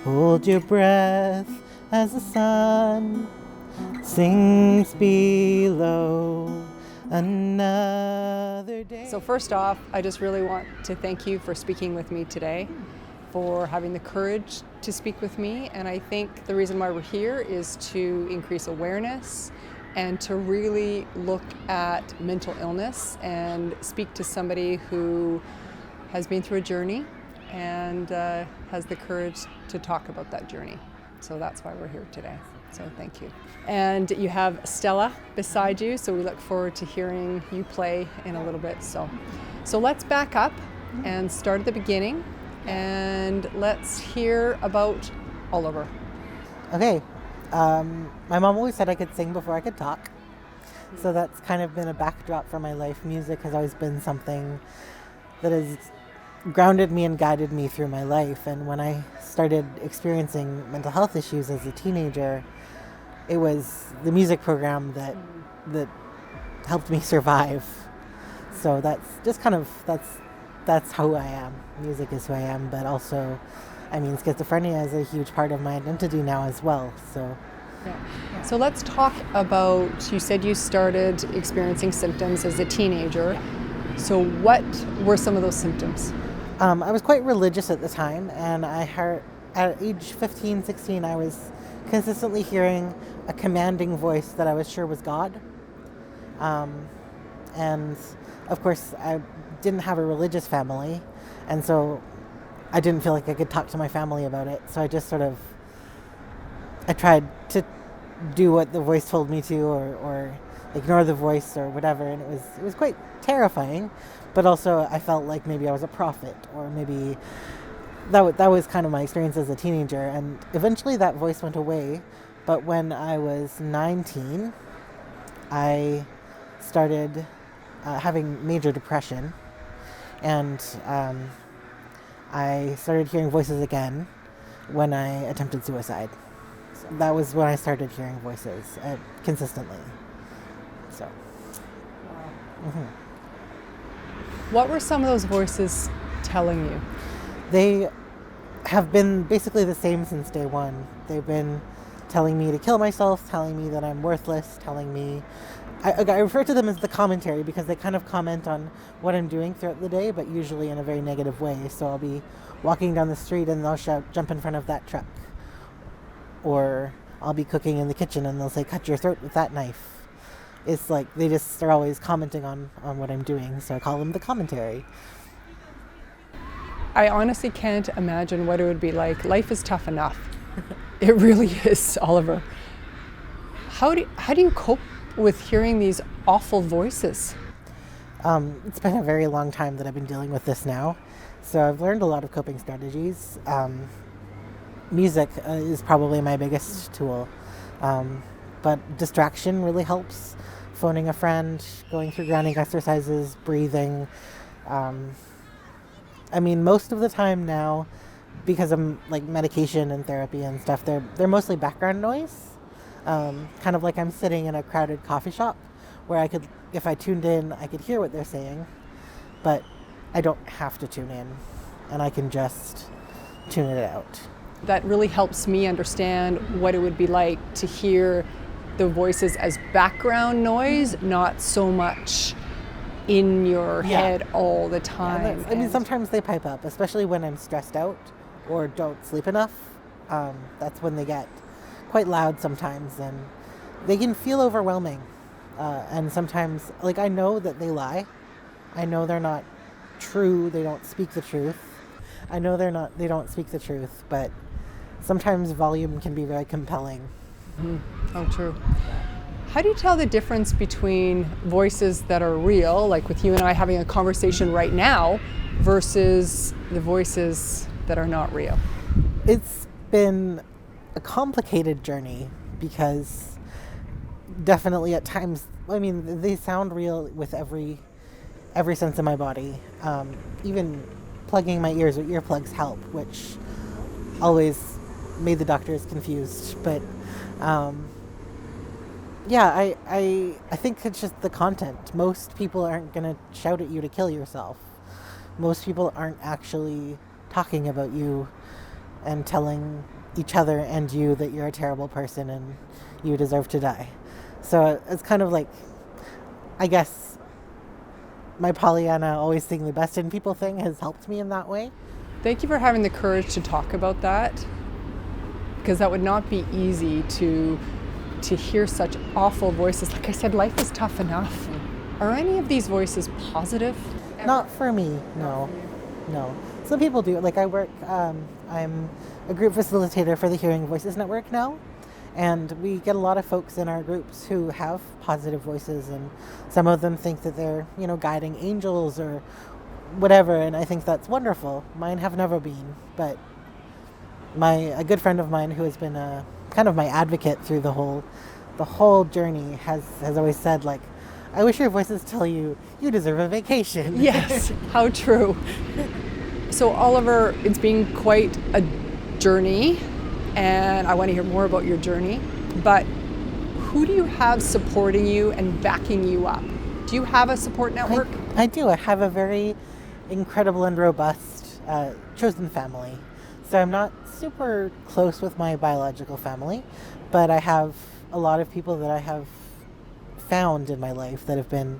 Hold your breath as the sun sings below another day. So first off, I just really want to thank you for speaking with me today, for having the courage to speak with me. And I think the reason why we're here is to increase awareness and to really look at mental illness and speak to somebody who has been through a journey and has the courage to talk about that journey. So that's why we're here today. So thank you. And you have Stella beside you, so we look forward to hearing you play in a little bit. So let's back up and start at the beginning, and let's hear about Oliver. Okay, my mom always said I could sing before I could talk, so that's kind of been a backdrop for my life. Music has always been something that has grounded me and guided me through my life. And when I started experiencing mental health issues as a teenager, it was the music program that helped me survive. So that's just kind of, that's who I am. Music is who I am, but also, I mean, schizophrenia is a huge part of my identity now as well. So yeah. So let's talk about, you said you started experiencing symptoms as a teenager. So what were some of those symptoms? I was quite religious at the time, and I heard, at age 15, 16, I was consistently hearing a commanding voice that I was sure was God. And of course, I didn't have a religious family, and so I didn't feel like I could talk to my family about it. So I just I tried to do what the voice told me to, or ignore the voice or whatever, and it was quite terrifying. But also I felt like maybe I was a prophet, or maybe that was kind of my experience as a teenager. And eventually that voice went away. But when I was 19, I started having major depression, and I started hearing voices again when I attempted suicide. So that was when I started hearing voices consistently. So. Wow. Mm-hmm. What were some of those voices telling you? They have been basically the same since day one. They've been telling me to kill myself, telling me that I'm worthless, telling me... I refer to them as the commentary because they kind of comment on what I'm doing throughout the day, but usually in a very negative way. So I'll be walking down the street and they'll shout, "Jump in front of that truck." Or I'll be cooking in the kitchen and they'll say, "Cut your throat with that knife." It's like they're always commenting on what I'm doing, so I call them the commentary. I honestly can't imagine what it would be like. Life is tough enough. It really is, Oliver. How do you cope with hearing these awful voices? It's been a very long time that I've been dealing with this now, so I've learned a lot of coping strategies. Music is probably my biggest tool, but distraction really helps. Phoning a friend, going through grounding exercises, breathing. I mean, most of the time now, because of like medication and therapy and stuff, they're mostly background noise. Kind of like I'm sitting in a crowded coffee shop where I could, if I tuned in, I could hear what they're saying, but I don't have to tune in, and I can just tune it out. That really helps me understand what it would be like to hear the voices as background noise, not so much in your head all the time. Yeah, I mean, sometimes they pipe up, especially when I'm stressed out or don't sleep enough. That's when they get quite loud sometimes, and they can feel overwhelming. And sometimes, like, I know that they lie. I know they're not true. They don't speak the truth. I know they don't speak the truth, but sometimes volume can be very compelling. Mm-hmm. Oh, true. How do you tell the difference between voices that are real, like with you and I having a conversation right now, versus the voices that are not real? It's been a complicated journey because definitely at times, I mean, they sound real with every sense of my body. Even plugging my ears with earplugs help, which always made the doctors confused. But I think it's just the content. Most people aren't going to shout at you to kill yourself. Most people aren't actually talking about you and telling each other and you that you're a terrible person and you deserve to die. So it's kind of like, I guess, my Pollyanna always seeing the best in people thing has helped me in that way. Thank you for having the courage to talk about that, because that would not be easy to hear such awful voices. Like I said, life is tough enough. Are any of these voices positive? Not for me, no. Some people do. Like I work, I'm a group facilitator for the Hearing Voices Network now, and we get a lot of folks in our groups who have positive voices, and some of them think that they're, guiding angels or whatever, and I think that's wonderful. Mine have never been, but a good friend of mine who has been kind of my advocate through the whole journey has always said, like, I wish your voices tell you deserve a vacation. Yes, how true. So Oliver, it's been quite a journey, and I want to hear more about your journey, but who do you have supporting you and backing you up? Do you have a support network? I do. I have a very incredible and robust chosen family. So I'm not super close with my biological family, but I have a lot of people that I have found in my life that have been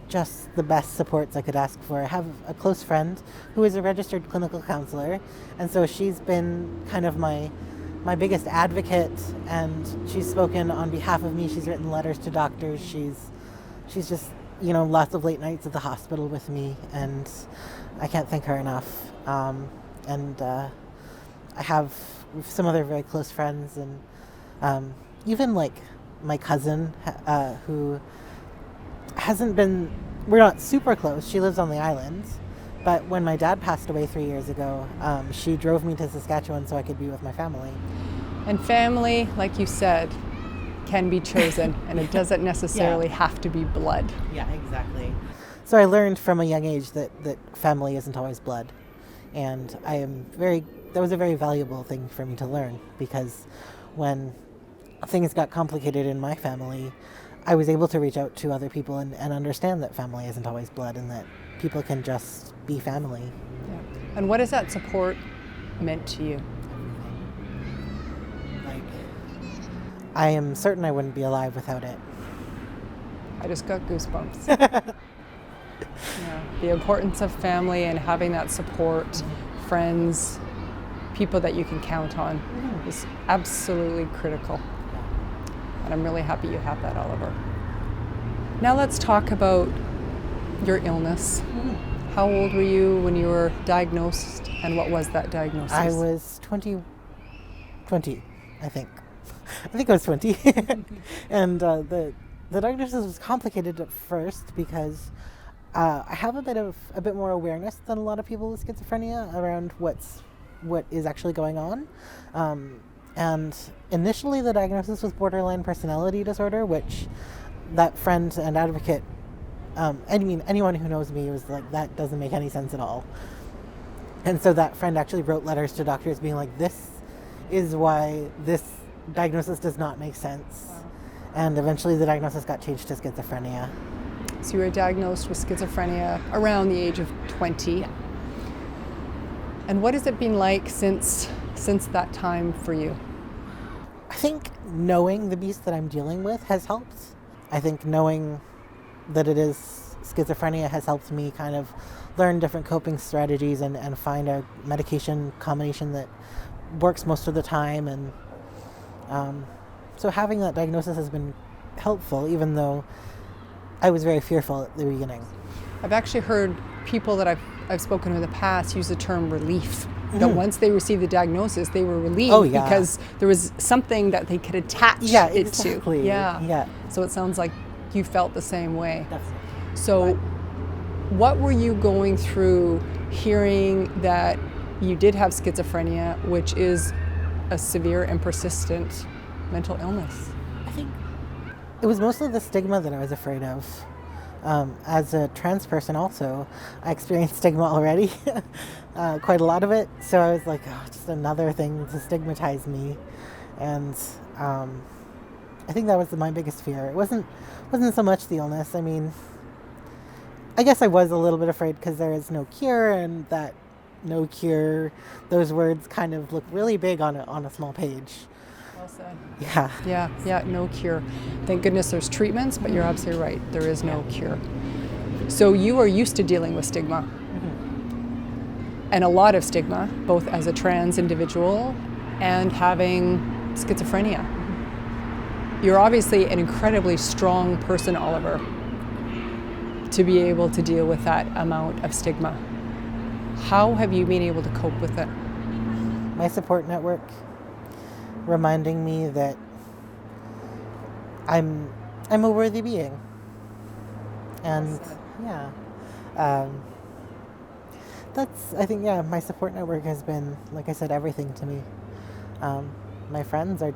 just the best supports I could ask for. I have a close friend who is a registered clinical counselor, and so she's been kind of my biggest advocate, and she's spoken on behalf of me. She's written letters to doctors. She's just, lots of late nights at the hospital with me, and I can't thank her enough. I have some other very close friends, and even like my cousin who hasn't been, we're not super close. She lives on the island, but when my dad passed away 3 years ago, she drove me to Saskatchewan so I could be with my family. And family, like you said, can be chosen, and it doesn't necessarily have to be blood. Yeah, exactly. So I learned from a young age that family isn't always blood, and that was a very valuable thing for me to learn, because when things got complicated in my family, I was able to reach out to other people and understand that family isn't always blood, and that people can just be family. Yeah. And what has that support meant to you? Like, I am certain I wouldn't be alive without it. I just got goosebumps. Yeah. The importance of family and having that support, friends, people that you can count on is absolutely critical. And I'm really happy you have that, Oliver. Now let's talk about your illness. How old were you when you were diagnosed, and what was that diagnosis? I was 20, I think. I think I was 20. And the diagnosis was complicated at first because I have a bit more awareness than a lot of people with schizophrenia around what is actually going on. And initially the diagnosis was borderline personality disorder, which that friend and advocate, anyone who knows me was like, that doesn't make any sense at all. And so that friend actually wrote letters to doctors being like, this is why this diagnosis does not make sense. Wow. And eventually the diagnosis got changed to schizophrenia. So you were diagnosed with schizophrenia around the age of 20. And what has it been like since that time for you? I think knowing the beast that I'm dealing with has helped. I think knowing that it is schizophrenia has helped me kind of learn different coping strategies and find a medication combination that works most of the time. And so having that diagnosis has been helpful, even though I was very fearful at the beginning. I've actually heard people that I've spoken to in the past use the term relief. That once they received the diagnosis, they were relieved because there was something that they could attach it to. Yeah. So it sounds like you felt the same way. Definitely. So what were you going through hearing that you did have schizophrenia, which is a severe and persistent mental illness? I think it was mostly the stigma that I was afraid of. As a trans person also, I experienced stigma already, quite a lot of it. So I was like, just another thing to stigmatize me. And I think that was my biggest fear. It wasn't so much the illness. I mean, I guess I was a little bit afraid because there is no cure, and that no cure. Those words kind of look really big on a small page. Well said. Yeah. Yeah, no cure. Thank goodness there's treatments, but you're absolutely right. There is no cure. So you are used to dealing with stigma, and a lot of stigma, both as a trans individual and having schizophrenia. You're obviously an incredibly strong person, Oliver, to be able to deal with that amount of stigma. How have you been able to cope with it? My support network, reminding me that I'm a worthy being. And I think my support network has been, like I said, everything to me. My friends are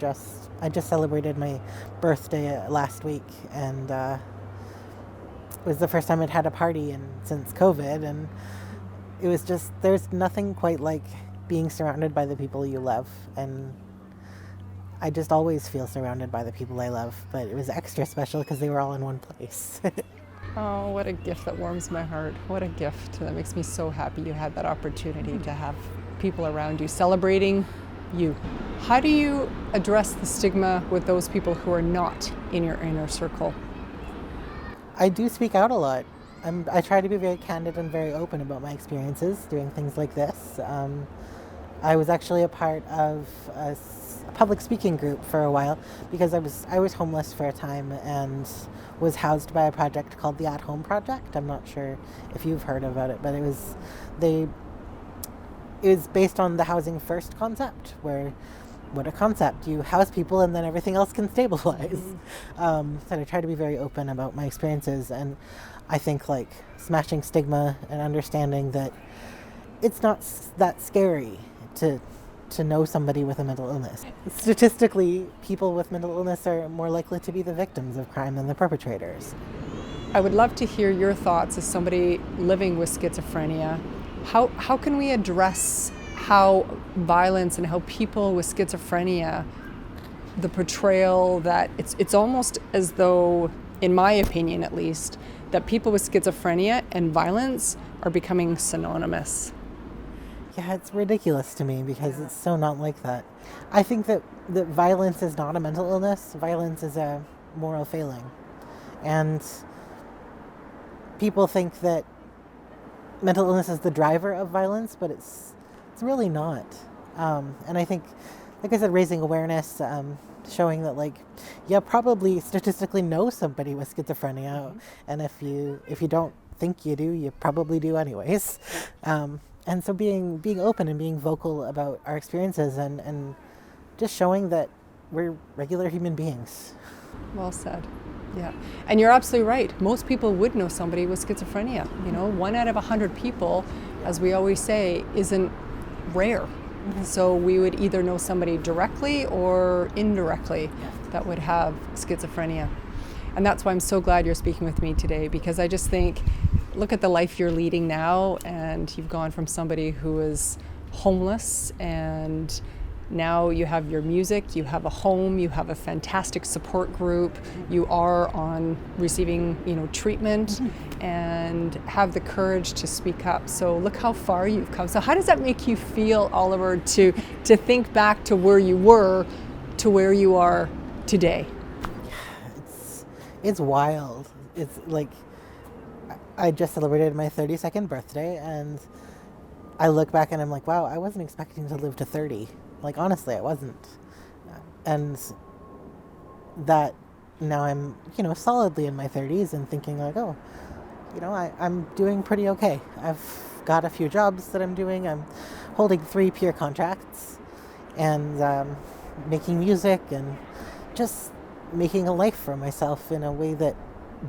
I just celebrated my birthday last week, and it was the first time I'd had a party since COVID, and it was just, there's nothing quite like being surrounded by the people you love, and I just always feel surrounded by the people I love, but it was extra special because they were all in one place. Oh, what a gift that warms my heart. What a gift. That makes me so happy you had that opportunity to have people around you celebrating you. How do you address the stigma with those people who are not in your inner circle? I do speak out a lot. I try to be very candid and very open about my experiences doing things like this. I was actually a part of a public speaking group for a while because I was homeless for a time and was housed by a project called the At Home Project. I'm not sure if you've heard about it, but it was based on the housing first concept, where what a concept, you house people and then everything else can stabilize. So I try to be very open about my experiences, and I think like smashing stigma and understanding that it's not that scary to know somebody with a mental illness. Statistically, people with mental illness are more likely to be the victims of crime than the perpetrators. I would love to hear your thoughts as somebody living with schizophrenia. How can we address how violence and how people with schizophrenia, the portrayal that it's almost as though, in my opinion at least, that people with schizophrenia and violence are becoming synonymous. Yeah, it's ridiculous to me because it's so not like that. I think that violence is not a mental illness. Violence is a moral failing. And people think that mental illness is the driver of violence, but it's really not. And I think, like I said, raising awareness, showing that probably statistically know somebody with schizophrenia, and if you don't think you do, you probably do anyways. And so being open and being vocal about our experiences and just showing that we're regular human beings. Well said. Yeah. And you're absolutely right. Most people would know somebody with schizophrenia. 1 out of 100 people, as we always say, isn't rare. So we would either know somebody directly or indirectly that would have schizophrenia. And that's why I'm so glad you're speaking with me today, because I just think, look at the life you're leading now, and you've gone from somebody who is homeless, and now you have your music, you have a home, you have a fantastic support group, you are on receiving, treatment, and have the courage to speak up. So look how far you've come. So how does that make you feel, Oliver, to think back to where you were to where you are today? It's wild. It's like, I just celebrated my 32nd birthday, and I look back and I'm like, wow, I wasn't expecting to live to 30. Like, honestly, I wasn't. And that now I'm, solidly in my 30s and thinking like, oh, I'm doing pretty okay. I've got a few jobs that I'm doing. I'm holding 3 peer contracts and making music and just making a life for myself in a way that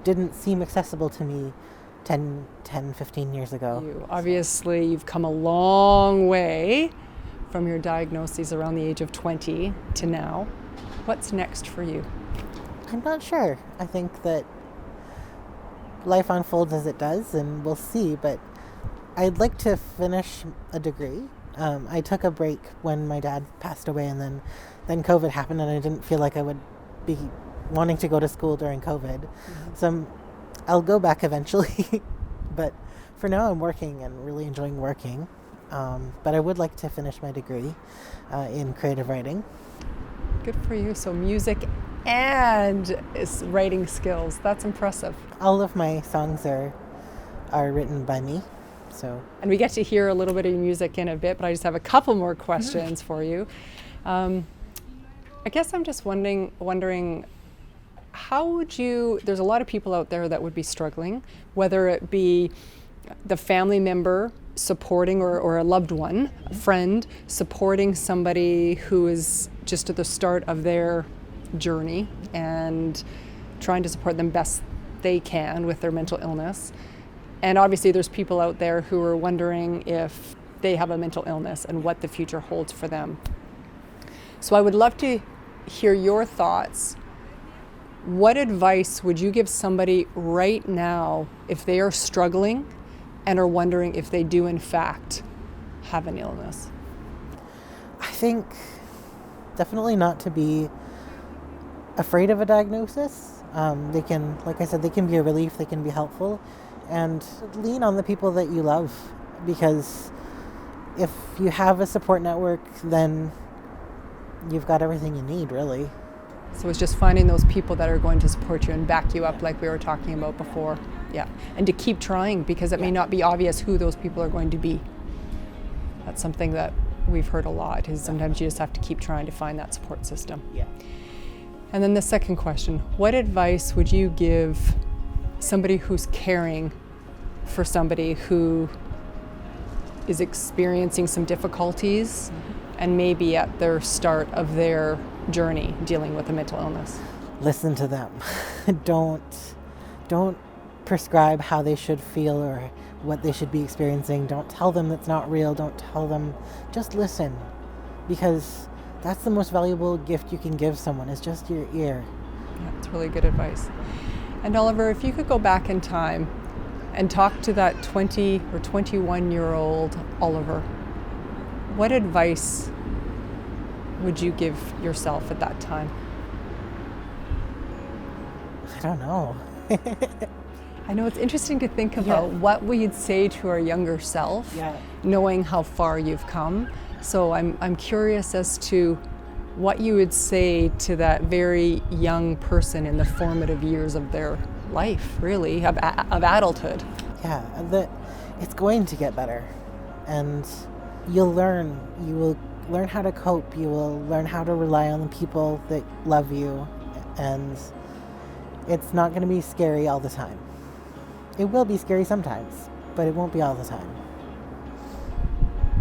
didn't seem accessible to me 10, 15 years ago. You've come a long way from your diagnoses around the age of 20 to now. What's next for you? I'm not sure. I think that life unfolds as it does, and we'll see, but I'd like to finish a degree. I took a break when my dad passed away, and then COVID happened, and I didn't feel like I would be wanting to go to school during COVID. So I'll go back eventually, but for now I'm working and really enjoying working. But I would like to finish my degree in creative writing. Good for you. So music and writing skills. That's impressive. All of my songs are written by me. So. And we get to hear a little bit of your music in a bit, but I just have a couple more questions for you. I guess I'm just wondering, how would you, there's a lot of people out there that would be struggling, whether it be the family member supporting or a loved one, a friend, supporting somebody who is just at the start of their journey and trying to support them best they can with their mental illness. And obviously there's people out there who are wondering if they have a mental illness and what the future holds for them. So I would love to hear your thoughts. What advice would you give somebody right now if they are struggling and are wondering if they do in fact have an illness? I think definitely not to be afraid of a diagnosis. They can, like I said, they can be a relief, they can be helpful, and lean on the people that you love, because if you have a support network, then you've got everything you need, really. So it's just finding those people that are going to support you and back you up, like we were talking about before. Yeah, and to keep trying, because it may not be obvious who those people are going to be. That's something that we've heard a lot, is sometimes you just have to keep trying to find that support system. Yeah. And then the second question, what advice would you give somebody who's caring for somebody who is experiencing some difficulties and maybe at their start of their journey dealing with a mental illness? Listen to them. Don't prescribe how they should feel or what they should be experiencing. Don't tell them it's not real. Don't tell them. Just listen, because that's the most valuable gift you can give someone, is just your ear. Yeah, it's really good advice. And Oliver, if you could go back in time and talk to that 20 or 21-year-old Oliver, what advice would you give yourself at that time? I don't know. I know it's interesting to think about what we'd say to our younger self, knowing how far you've come. So I'm curious as to what you would say to that very young person in the formative years of their life, really, of adulthood. Yeah, that it's going to get better, and you'll learn. You will learn how to cope. You will learn how to rely on the people that love you, and it's not going to be scary all the time. It will be scary sometimes, but it won't be all the time.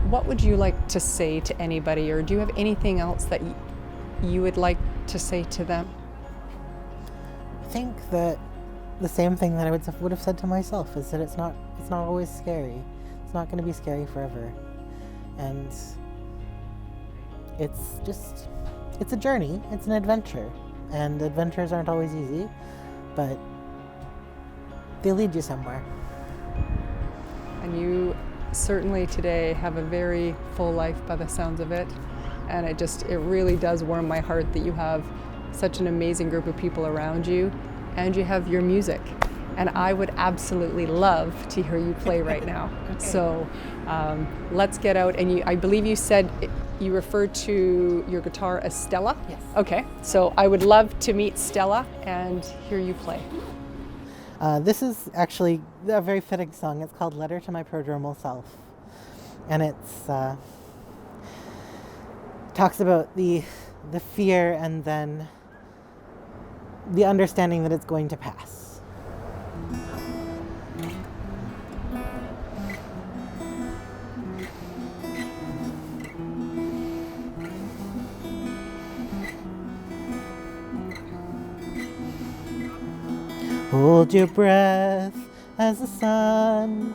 What would you like to say to anybody, or do you have anything else that you would like to say to them? I think that the same thing that I would have said to myself is that it's not always scary. It's not going to be scary forever, and it's a journey. It's an adventure, and adventures aren't always easy, but they lead you somewhere. And you certainly today have a very full life by the sounds of it, and it really does warm my heart that you have such an amazing group of people around you, and you have your music, and I would absolutely love to hear you play right now. Okay. So let's get out, and I believe you said you referred to your guitar as Stella? Yes. Okay, so I would love to meet Stella and hear you play. This is actually a very fitting song. It's called Letter to My Prodromal Self. And it's talks about the fear and then the understanding that it's going to pass. Hold your breath as the sun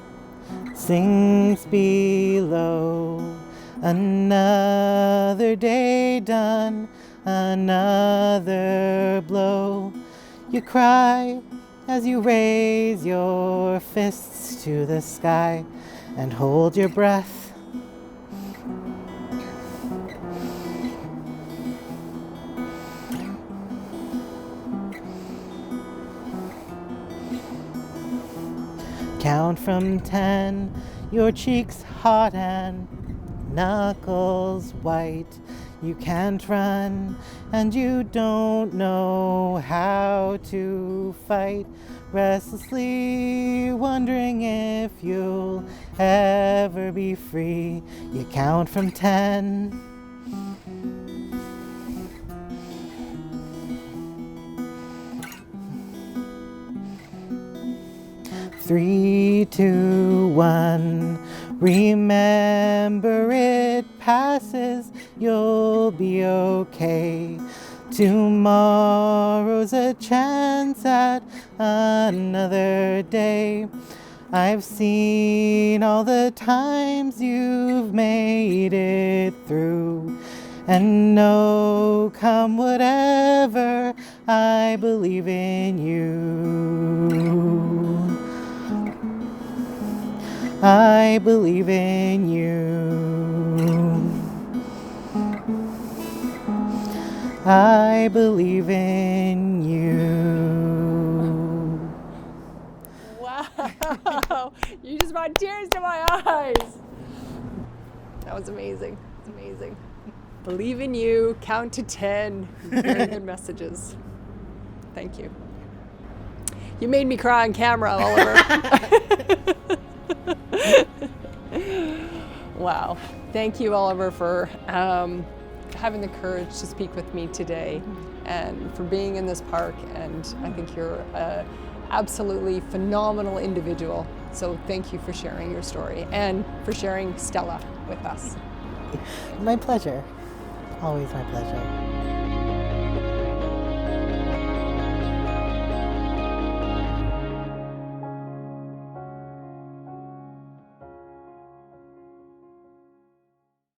sinks below. Another day done, another blow. You cry as you raise your fists to the sky and hold your breath. Count from 10, your cheeks hot and knuckles white. You can't run and you don't know how to fight, restlessly wondering if you'll ever be free. You count from 10. 3, 2, 1. Remember it passes, you'll be okay. Tomorrow's a chance at another day. I've seen all the times you've made it through, and know, come whatever, I believe in you. I believe in you. I believe in you. Wow, you just brought tears to my eyes. That was amazing. It's amazing. Believe in you, count to 10. Very good messages. Thank you. You made me cry on camera, Oliver. Wow. Thank you, Oliver, for having the courage to speak with me today and for being in this park. And I think you're an absolutely phenomenal individual. So thank you for sharing your story and for sharing Stella with us. My pleasure. Always my pleasure.